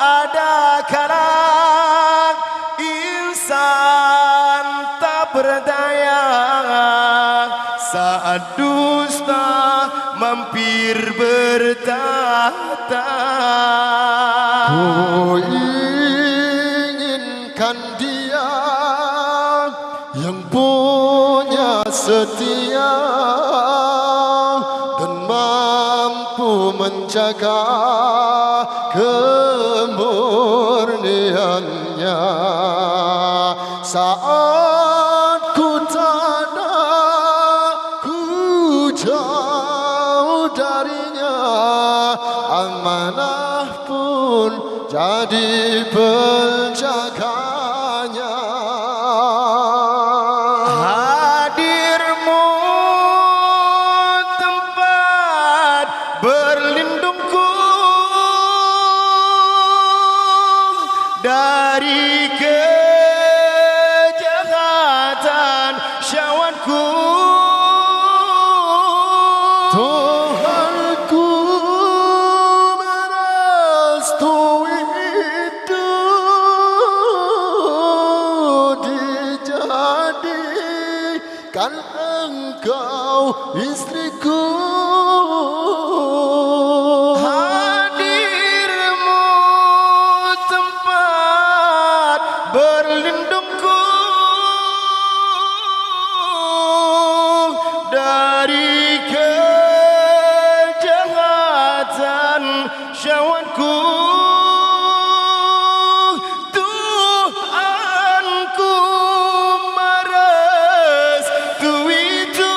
ada kadang insan tak berdaya saat dusta mampir bertata. Ku inginkan dia yang punya setia dan mampu menjaga kemurniannya saat ku tak ada, ku jauh darinya, amanah pun jadi penjaganya. Hadirmu tempat berlindungku dari kejahatan syahwatku. Tuhanku merestui itu, dijadikan engkau istriku. Hadirmu tempat berlindungku dari kejahatan syahwatku. Tuhanku merestui itu,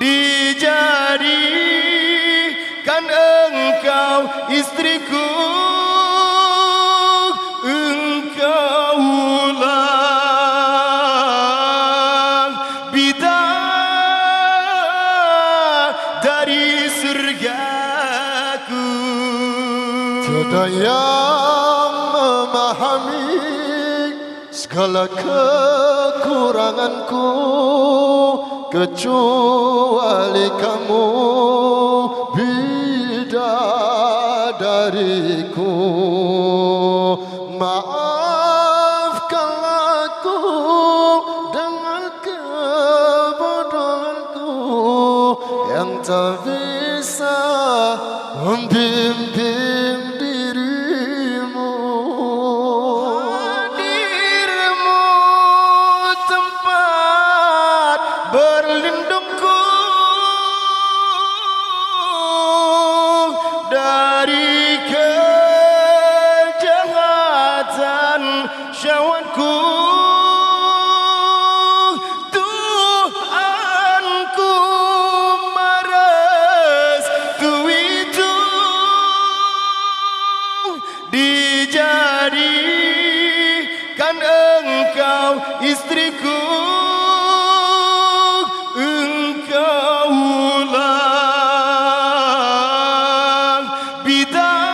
dijadikan engkau istriku. Engkaulah bidadari surgaku. Tiada yang memahami segala kekuranganku kecuali kamu, bidadariku. Maafkanlah aku dengan kebodohanku yang tak bisa membimbing dirimu. Hadirmu tempat berlindungku dari kejahatan syahwatku. Tuhanku merestui itu, dijadikan engkau istriku. Engkaulah bidadari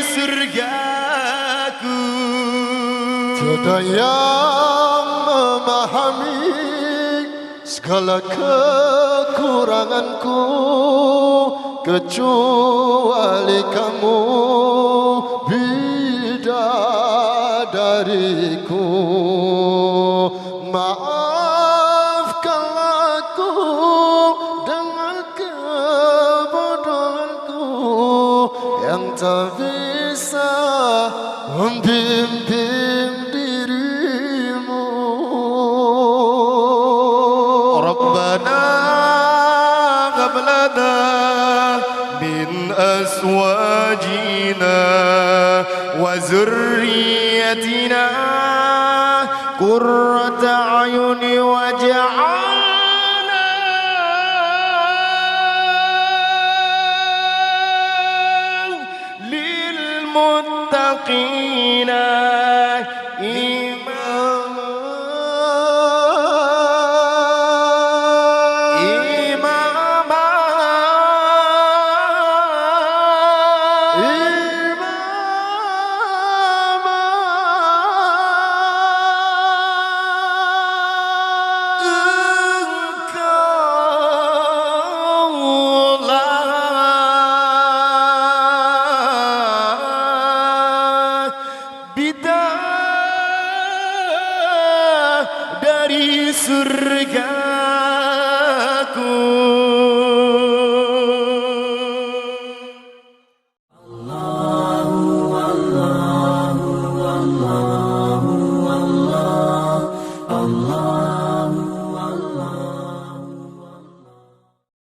surgaku. Tiada yang memahami segala kekuranganku kecuali kamu, bidadariku. Maafkanlah aku dengan kebodohanku yang tak bisa membimbing dirimu. Rabbana hab lana min azwajina wa zurriyyatina qurrata a'yuni waj'alna lil muttaqina imama. Engkaulah dari surgaku.